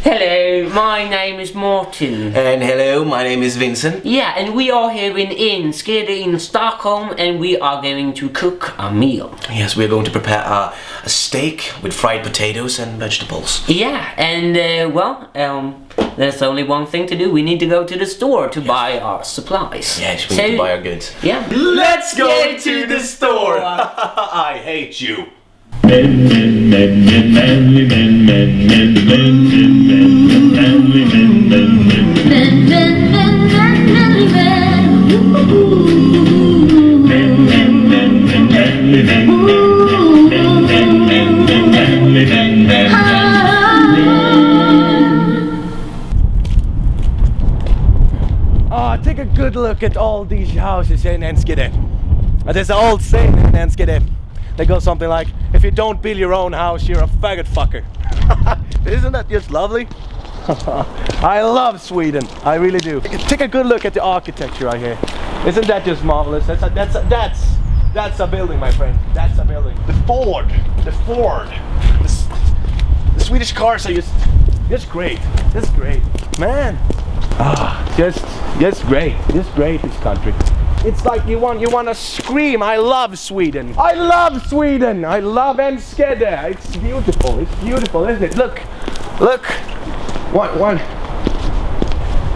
Hello, my name is Martin. And hello, my name is Vincent. Yeah, and we are here in Engelska in Stockholm, and we are going to cook a meal. Yes, we're going to prepare a steak with fried potatoes and vegetables. Yeah, and there's only one thing to do. We need to go to the store to buy our supplies. Yes, we need to buy our goods. Yeah. Let's go to the store! I hate you. Take a good look at all these houses in Enskede. There's an old saying in Enskede that goes something like, if you don't build your own house, you're a faggot fucker. Isn't that just lovely? I love Sweden, I really do. Take a good look at the architecture right here. Isn't that just marvelous? That's a building, my friend. That's a building. The Ford. The Swedish cars are just great. Just great, man. Just great. Just great, this country. It's like you want to scream, I love Sweden. I love Sweden. I love Enskede. It's beautiful. It's beautiful, isn't it? Look. One.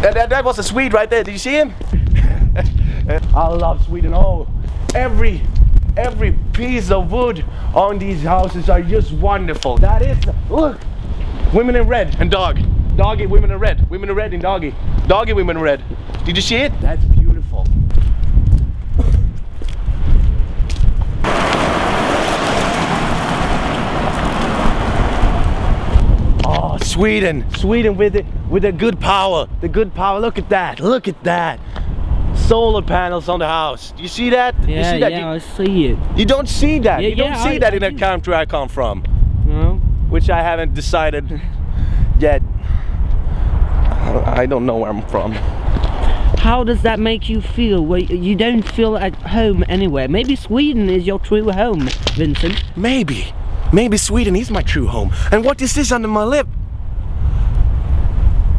That was a Swede right there. Did you see him? I love Sweden. Oh, every piece of wood on these houses are just wonderful. That is, look, women in red and dog. Doggy, women in red. Women in red and doggy. Doggy, women in red. Did you see it? That's beautiful. Oh, Sweden with the good power. The good power. Look at that. Solar panels on the house. Do you see that? Yeah, you see that? I see it. You don't see that. Yeah, you don't see that in the country I come from. No. Which I haven't decided yet. I don't know where I'm from. How does that make you feel? Well, you don't feel at home anywhere. Maybe Sweden is your true home, Vincent. Maybe Sweden is my true home. And what is this under my lip?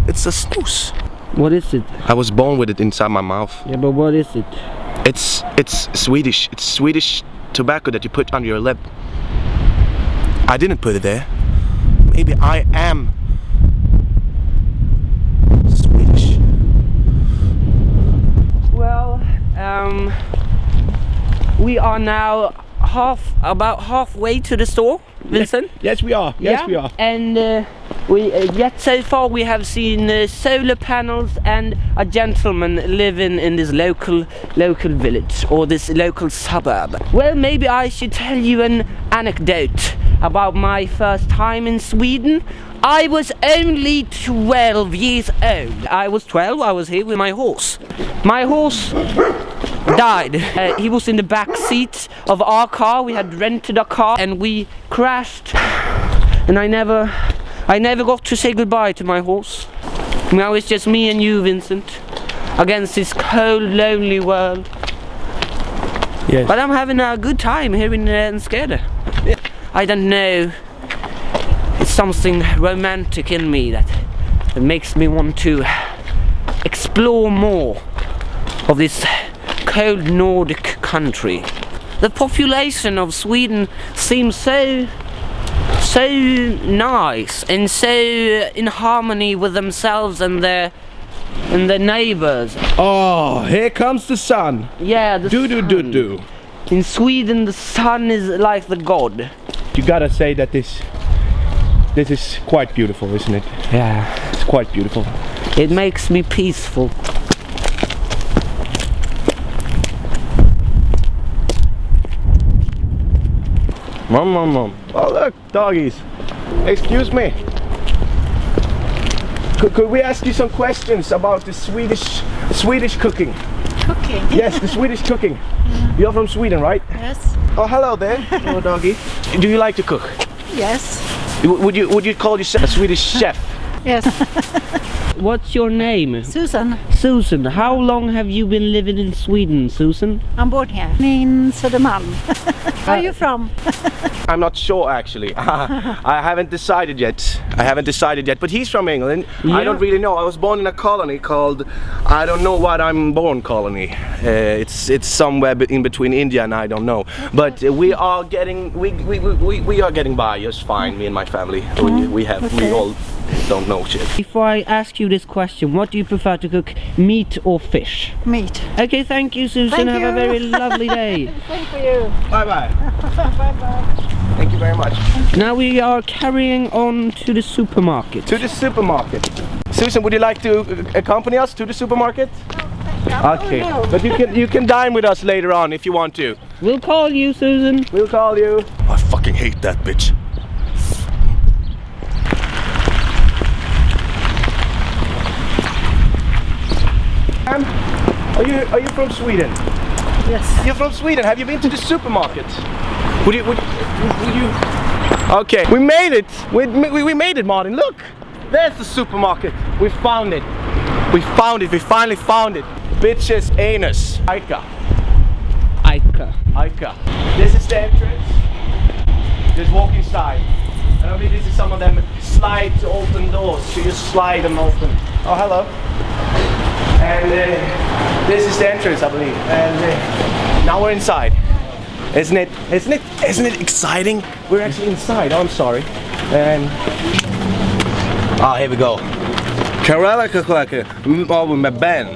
It's a snus. What is it? I was born with it inside my mouth. Yeah, but what is it? It's Swedish. It's Swedish tobacco that you put under your lip. I didn't put it there. Maybe I am Swedish. Well, we are now about halfway to the store, Vincent. Yes, we are. Yes, we are. And yet so far we have seen solar panels and a gentleman living in this local village or this local suburb. Well, maybe I should tell you an anecdote about my first time in Sweden. I was only 12 years old. I was 12, I was here with my horse. My horse died. He was in the back seat of our car. We had rented a car and we crashed. And I never got to say goodbye to my horse. Now it's just me and you, Vincent, against this cold, lonely world. Yes. But I'm having a good time here in Enskede. Yeah. I don't know. It's something romantic in me that makes me want to explore more of this cold Nordic country. The population of Sweden seems so nice and so in harmony with themselves and their neighbors. Oh, here comes the sun. Yeah, the sun. Do. In Sweden, the sun is like the god. You gotta say that this is quite beautiful, isn't it? Yeah, it's quite beautiful. It makes me peaceful. Mom. Oh look, doggies. Excuse me. Could we ask you some questions about the Swedish cooking? Cooking? Yes, the Swedish cooking. You're from Sweden, right? Yes. Oh, hello there. Hello, doggy. Do you like to cook? Yes. Would you call yourself a Swedish chef? Yes. What's your name? Susan, Susan. How long have you been living in Sweden, Susan? I'm born here in Södermalm. Where are you from? I'm not sure actually. I haven't decided yet. But he's from England. Yeah. I don't really know. I was born in a colony called, I don't know what I'm born colony. It's somewhere in between India and I don't know. But we are getting by just fine. Me and my family. We all don't know shit. If I ask you this question, what do you prefer to cook, meat or fish? Meat. Okay, thank you, Susan. Thank Have you. a very lovely day. Thank you. Bye bye. Bye-bye. Thank you very much. Now we are carrying on to the supermarket. To the supermarket. Susan, would you like to accompany us to the supermarket? Okay, Oh, no. but you can dine with us later on if you want to. We'll call you, Susan. We'll call you. I fucking hate that bitch. Are you from Sweden? Yes. You're from Sweden. Have you been to the supermarket? Would you? Okay, we made it. We made it, Martin. Look, there's the supermarket. We found it. We finally found it. Bitch's anus. Ica. This is the entrance. Just walk inside. And I mean, this is some of them slide to open doors. So you slide them open. Oh, hello. And this is the entrance, I believe. And now we're inside. Isn't it exciting? We're actually inside. Oh, I'm sorry. And here we go. Med Ben.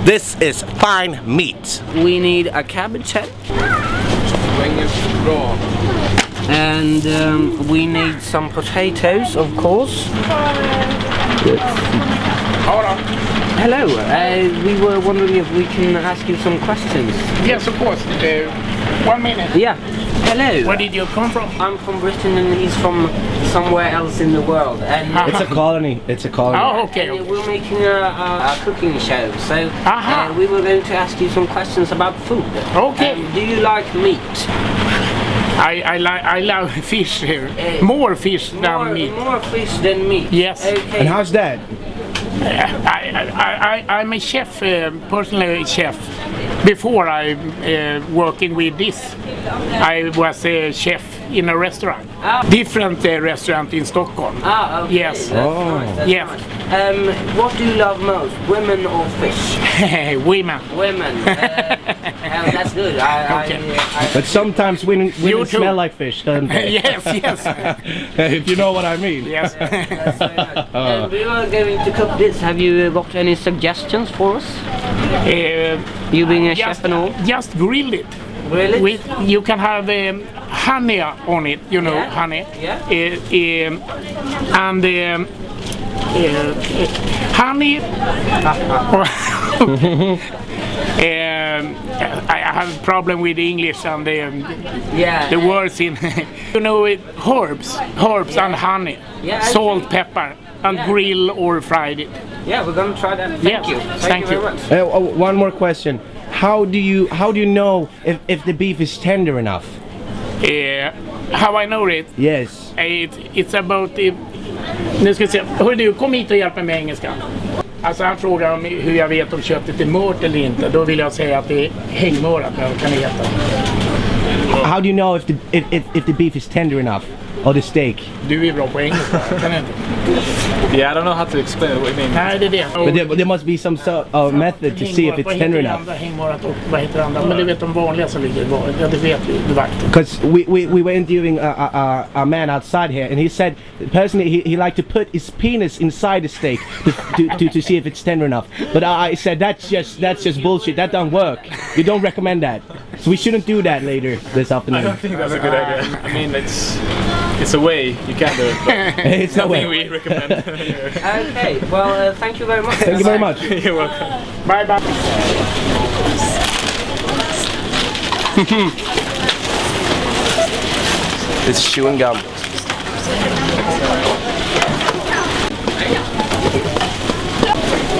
This is fine meat. We need a cabbage head. And we need some potatoes, of course. Hello, we were wondering if we can ask you some questions. Yes, of course. 1 minute. Yeah. Hello. Where did you come from? I'm from Britain and he's from somewhere else in the world. And It's a colony. Oh, okay. and we're making a cooking show. So we were going to ask you some questions about food. Okay. Do you like meat? I love fish here. More fish than meat. More fish than meat. Yes. Okay. And how's that? I'm a chef, personally a chef. Before I working with this, I was a chef in a restaurant. Different restaurant in Stockholm. Okay. Yes. That's Yeah. nice. What do you love most, women or fish? Women. Women. That's good. But sometimes women smell like fish, don't they? Yes. If you know what I mean. Yes. That's very nice. We are going to cook this. Have you got any suggestions for us? You being a chef and all? Just grill it. Really? You can have honey on it, you know, Yeah. honey. Yeah. And honey. I have a problem with English and the words in, you know, herbs and honey, salt, pepper, and grill or fried it. Yeah, we're gonna try that. Thank you. Thank you very much. One more question. How do you know if the beef is tender enough? How I know it? Yes. It's about nu ska vi se. Hör du, kom hit och hjälp mig med engelska. Alltså han frågar om hur jag vet om köttet är mört eller inte. Då vill jag säga att det är hängmörat, vad kan det heta? How do you know if the beef is tender enough? Or the steak? Du är bra på engelska, kan du inte? Yeah, I don't know how to explain what you mean. Nej, det är det. But there must be some sort of method to see if it's tender enough. Hängmörat och vad heter det andra? Men du vet de vanliga som ligger i var. Ja, det vet du vart. Because we were interviewing a man outside here, and he said personally he liked to put his penis inside the steak to see if it's tender enough. But I said that's just bullshit. That don't work. You don't recommend that. So we shouldn't do that later this afternoon. I don't think that's a good idea. I mean, it's a way you can do it, but It's no way. we recommend. Okay, well, thank you very much. Thank you very much. You're welcome. Bye bye. It's chewing gum.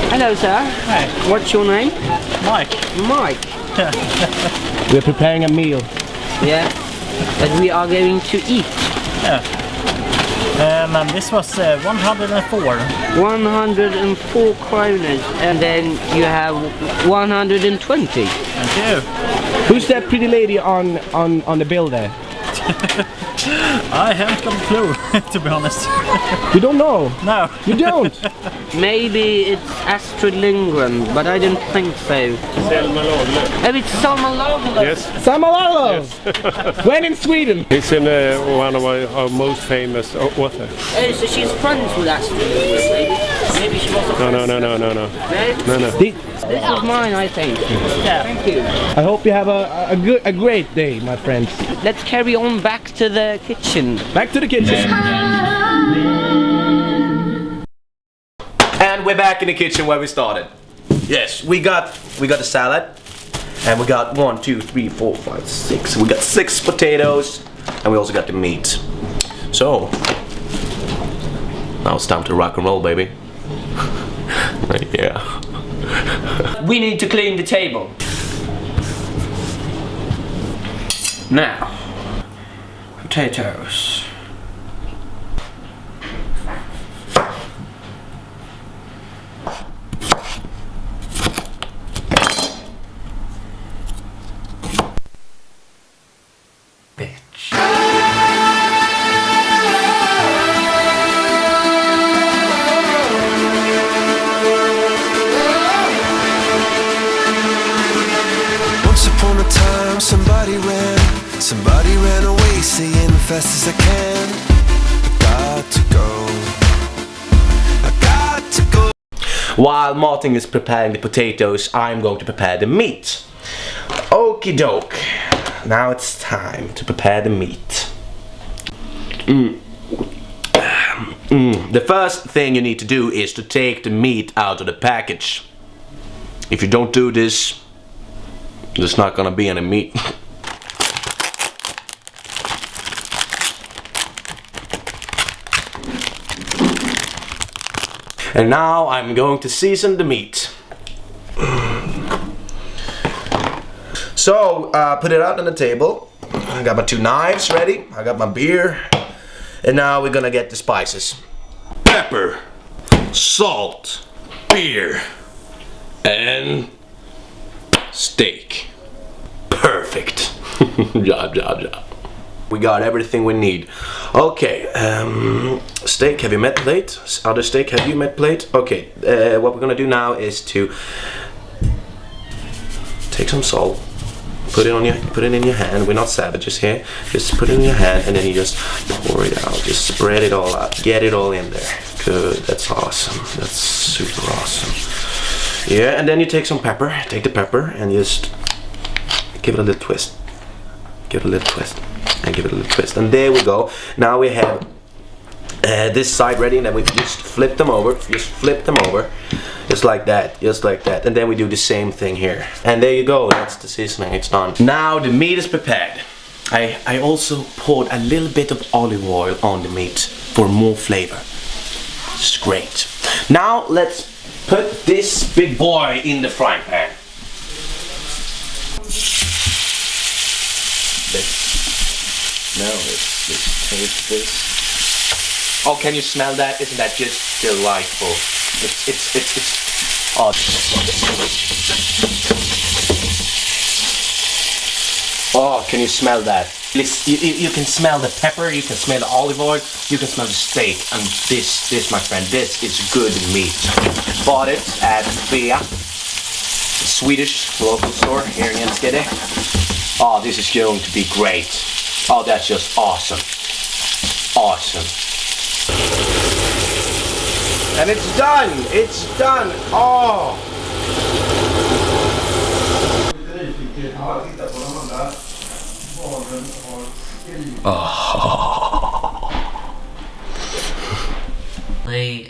Hello, sir. Hi. What's your name? Mike. Mike. We're preparing a meal. Yeah. But we are going to eat. Yeah. And this was 104. 104 kroners, and then you have 120. Thank you. Who's that pretty lady on the bill there? I haven't got a clue, to be honest. You don't know? No. You don't? Maybe it's Astrid Lindgren, but I didn't think so. Selma Lagerlöf. Oh, it's Selma Lagerlöf. Yes. Selma Lagerlöf! When in Sweden? He's in one of our most famous authors. Oh, so she's friends with Astrid Lindgren, maybe? Maybe she was a No. No? No. This is mine, I think. Yeah. Thank you. I hope you have a great day, my friends. Let's carry on back to the kitchen. Back to the kitchen. And we're back in the kitchen where we started. Yes, we got the salad. And we got 1, 2, 3, 4, 5, 6. We got 6 potatoes. And we also got the meat. So, now it's time to rock and roll, baby. Yeah. We need to clean the table. Now, potatoes. Somebody ran away saying fast as I can. I got to go. While Martin is preparing the potatoes, I'm going to prepare the meat. Okie doke. Now it's time to prepare the meat. The first thing you need to do is to take the meat out of the package. If you don't do this, there's not gonna be any meat. And now I'm going to season the meat. So, put it out on the table. I got my 2 knives ready. I got my beer. And now we're gonna get the spices. Pepper, salt, beer, and steak. Perfect. Job. We got everything we need. Okay, steak, have you met plate? Other steak, have you met plate? Okay, what we're gonna do now is to take some salt, put it in your hand. We're not savages here. Just put it in your hand and then you just pour it out. Just spread it all out. Get it all in there. Good, that's awesome. That's super awesome. Yeah, and then you take some pepper. Take the pepper and just give it a little twist. Give it a little twist. And give it a little twist, and there we go. Now we have this side ready, and then we just flip them over, just like that, and then we do the same thing here, and there you go. That's the seasoning. It's done. Now the meat is prepared. I also poured a little bit of olive oil on the meat for more flavor. It's great. Now let's put this big boy in the frying pan. Now let's taste this. Oh, can you smell that? Isn't that just delightful? It's oh. Oh, can you smell that? You can smell the pepper, you can smell the olive oil, you can smell the steak, and this, my friend, this is good meat. Bought it at Bea, Swedish local store here in Engelska. Oh, this is going to be great. Oh, that's just awesome. Awesome. And it's done. It's done. Oh. Play